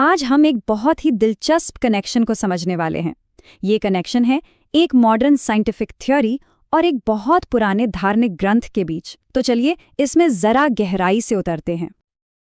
आज हम एक बहुत ही दिलचस्प कनेक्शन को समझने वाले हैं। ये कनेक्शन है एक मॉडर्न साइंटिफिक थ्योरी और एक बहुत पुराने धार्मिक ग्रंथ के बीच। तो चलिए इसमें जरा गहराई से उतरते हैं।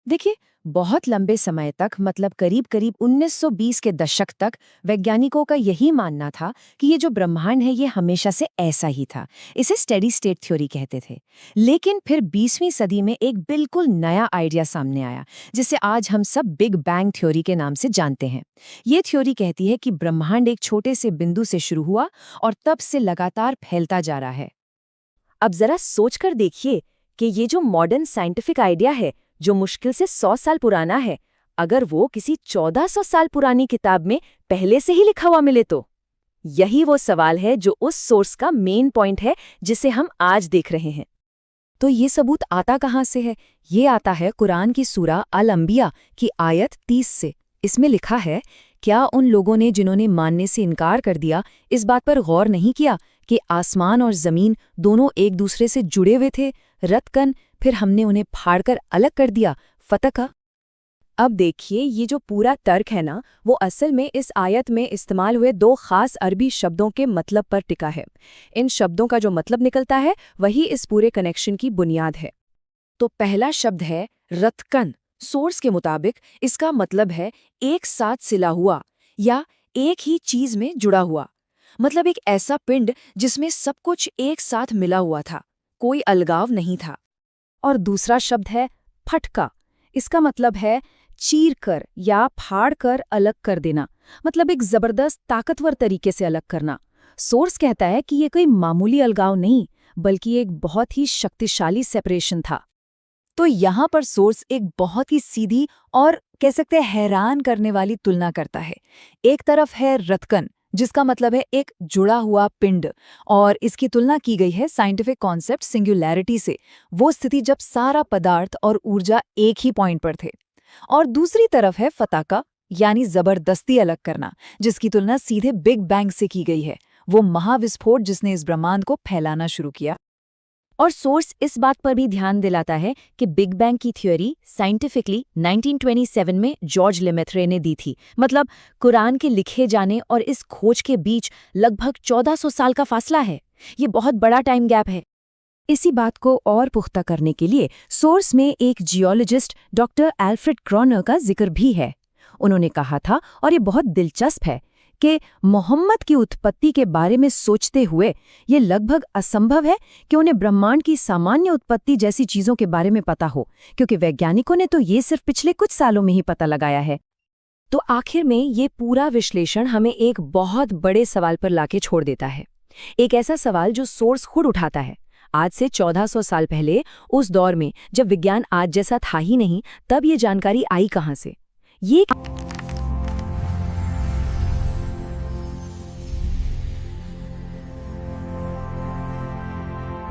देखिए, बहुत लंबे समय तक मतलब करीब 1920 के दशक तक वैज्ञानिकों का यही मानना था कि ये जो ब्रह्मांड है ये हमेशा से ऐसा ही था। इसे स्टेडी स्टेट थ्योरी कहते थे। लेकिन फिर 20वीं सदी में एक बिल्कुल नया आइडिया सामने आया, जिसे आज हम सब बिग बैंग थ्योरी के नाम से जानते हैं। ये थ्योरी कहती है कि ब्रह्मांड एक छोटे से बिंदु से शुरू हुआ और तब से लगातार फैलता जा रहा है। अब जरा सोचकर देखिए कि ये जो मॉडर्न साइंटिफिक आइडिया है, जो मुश्किल से 100 साल पुराना है, अगर वो किसी 1400 साल पुरानी किताब में पहले से ही लिखा हुआ मिले तो यही वो सवाल है जो उस सोर्स का मेन पॉइंट है जिसे हम आज देख रहे हैं। तो ये सबूत आता कहाँ से है? ये आता है कुरान की सूरा अल-अंबिया की आयत 30 से। इसमें लिखा है, क्या उन लोगों ने जिन्होंने मानने से इनकार कर दिया इस बात पर गौर नहीं किया कि आसमान और जमीन दोनों एक दूसरे से जुड़े हुए थे? रतकन, फिर हमने उन्हें फाड़कर अलग कर दिया। फतका। अब देखिए, ये जो पूरा तर्क है ना, वो असल में इस आयत में इस्तेमाल हुए दो खास अरबी शब्दों के मतलब पर टिका है। इन शब्दों का जो मतलब निकलता है वही इस पूरे कनेक्शन की बुनियाद है। तो पहला शब्द है रतकन। सोर्स के मुताबिक इसका मतलब है एक साथ सिला हुआ या एक ही चीज में जुड़ा हुआ। मतलब एक ऐसा पिंड जिसमें सब कुछ एक साथ मिला हुआ था, कोई अलगाव नहीं था। और दूसरा शब्द है फटका। इसका मतलब है चीर कर या फाड़ कर अलग कर देना, मतलब एक जबरदस्त ताकतवर तरीके से अलग करना। सोर्स कहता है कि ये कोई मामूली अलगाव नहीं, बल्कि एक बहुत ही शक्तिशाली सेपरेशन था। तो यहाँ पर सोर्स एक बहुत ही सीधी और कह सकते हैं हैरान करने वाली तुलना करता है। एक तरफ है रतकन, जिसका मतलब है एक जुड़ा हुआ पिंड, और इसकी तुलना की गई है साइंटिफिक कॉन्सेप्ट सिंगुलैरिटी से, वो स्थिति जब सारा पदार्थ और ऊर्जा एक ही पॉइंट पर थे। और दूसरी तरफ है फताका, यानी जबरदस्ती अलग करना, जिसकी तुलना सीधे बिग बैंग से की गई है, वो महाविस्फोट जिसने इस ब्रह्मांड को फैलाना शुरू किया। और सोर्स इस बात पर भी ध्यान दिलाता है कि बिग बैंग की थ्योरी साइंटिफिकली 1927 में जॉर्ज लेमेत्रे ने दी थी। मतलब कुरान के लिखे जाने और इस खोज के बीच लगभग 1400 साल का फासला है। ये बहुत बड़ा टाइम गैप है। इसी बात को और पुख्ता करने के लिए सोर्स में एक जियोलॉजिस्ट डॉक्टर एल्फ्रेड क्रॉनर का जिक्र भी है। उन्होंने कहा था, और ये बहुत दिलचस्प है, कि मोहम्मद की उत्पत्ति के बारे में सोचते हुए ये लगभग असंभव है कि उन्हें ब्रह्मांड की सामान्य उत्पत्ति जैसी चीजों के बारे में पता हो, क्योंकि वैज्ञानिकों ने तो ये सिर्फ पिछले कुछ सालों में ही पता लगाया है। तो आखिर में ये पूरा विश्लेषण हमें एक बहुत बड़े सवाल पर लाके छोड़ देता है। एक ऐसा सवाल जो सोर्स खुद उठाता है। आज से 1400 साल पहले, उस दौर में जब विज्ञान आज जैसा था ही नहीं, तब ये जानकारी आई कहाँ से? ये